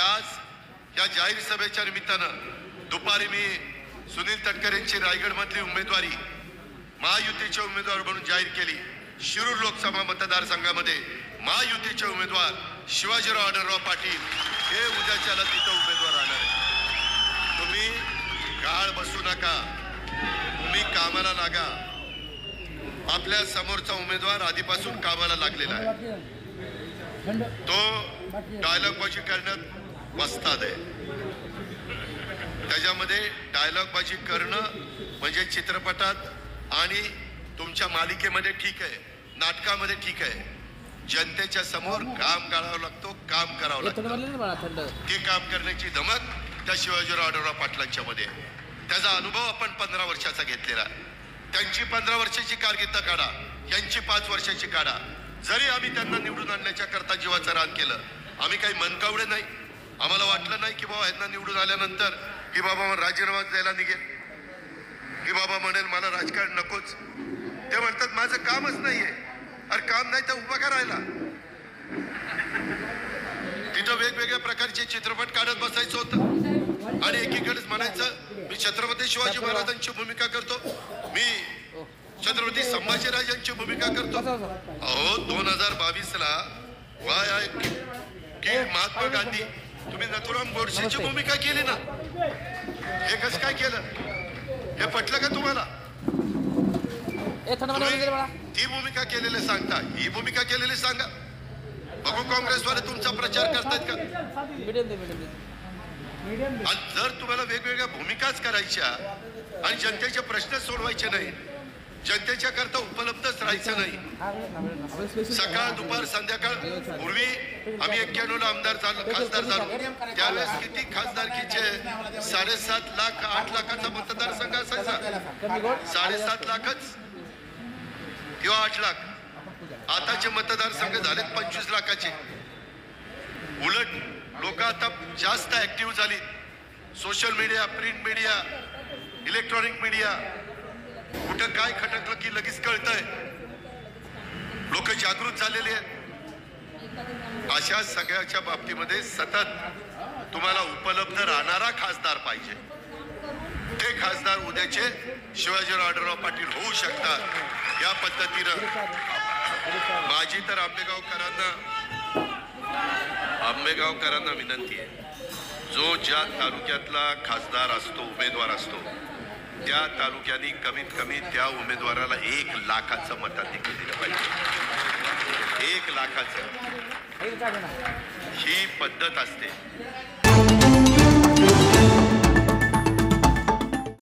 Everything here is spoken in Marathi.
आज या जाहीर सभेच्या निमित्तानं दुपारी मी सुनील तटकरेंची रायगडमधली उमेदवारी महायुतीचे उमेदवार म्हणून जाहीर केली। शिरूर लोकसभा मतदारसंघामध्ये महायुतीचे उमेदवार शिवाजीराव आढळराव पाटील हे उद्याच्याला तिथं उमेदवार राहणार आहे। तुम्ही गाळ बसू नका, तुम्ही कामाला लागा। आपल्या समोरचा उमेदवार आधीपासून कामाला लागलेला आहे, तो डायलॉगबाजी करण्यात वस्ताद आहे। त्याच्यामध्ये डायलॉगबाजी करणं म्हणजे चित्रपटात आणि तुमच्या मालिकेमध्ये ठीक आहे, नाटकामध्ये ठीक आहे, जनतेच्या समोर काम करावं लागतो, काम करावं लागतं। ते काम करण्याची धमक त्या शिवाजीराव आढळराव पाटलांच्या मध्ये आहे। त्याचा अनुभव आपण 15 वर्षाचा घेतलेला। त्यांची 15 वर्षाची कारकीर्द काढा, यांची 5 वर्षाची काढा। जरी आम्ही त्यांना निवडून आणण्याच्या करता जीवाचं रान केलं, आम्ही काही मनकावडे नाही। आम्हाला वाटलं नाही की बाबा यांना निवडून आल्यानंतर की बाबा राजीनामा द्यायला निघेल, की बाबा म्हणेल मला राजकारण नकोच। ते म्हणतात माझं कामच नाहीये। अरे काम नाही तर उभा करायला तिथं वेगवेगळ्या प्रकारचे चित्रपट काढत बसायचं होतं आणि एकीकडेच म्हणायचं मी छत्रपती शिवाजी महाराजांची भूमिका करतो, मी छत्रपती संभाजीराजांची भूमिका करतो। अहो 2022 ला वाय आहे की महात्मा गांधी तुम्ही नथुराम गोडसेची भूमिका केली ना, हे कसं काय केलं? हे पटलं का तुम्हाला? ती भूमिका केलेले सांगता, ही भूमिका केलेली सांगा। बघू काँग्रेसवाले तुमचा प्रचार करतायत का? आणि जर तुम्हाला वेगवेगळ्या भूमिकाच करायच्या आणि जनतेचे प्रश्न सोडवायचे नाही, जनतेच्या करता उपलब्धच राहायचं नाही, सकाळ दुपार संध्याकाळ। पूर्वी आम्ही 91 आमदार झालो, खासदार झालो, त्यावेळेस किती खासदारकीचे 7.5 लाख 8 लाखाचा मतदारसंघ असायचा, 7.5 लाखच किंवा 8 लाख। आताचे मतदारसंघ झालेत 25 लाखाचे। उलट लोक आता जास्त ऍक्टिव्ह झाली, social media, print media, electronic media, कुठं काय खटकलं की लगेच कळतंय, लोक जागृत झालेले आहेत। अशा सगळ्याच्या बाबतीमध्ये सतत तुम्हाला उपलब्ध राहणारा खासदार पाहिजे। ते खासदार उद्याचे शिवाजीराव आढळराव पाटील होऊ शकतात। या पद्धतीनं माझी तर आंबेगावकरांना विनंती आहे, जो ज्या तालुक्यातला खासदार असतो, उमेदवार असतो, त्या तालुक्याने कमीत कमी त्या उमेदवाराला 1 लाखाचं मताधिक्य दिलं पाहिजे। 1 लाखाचं ही पद्धत असते।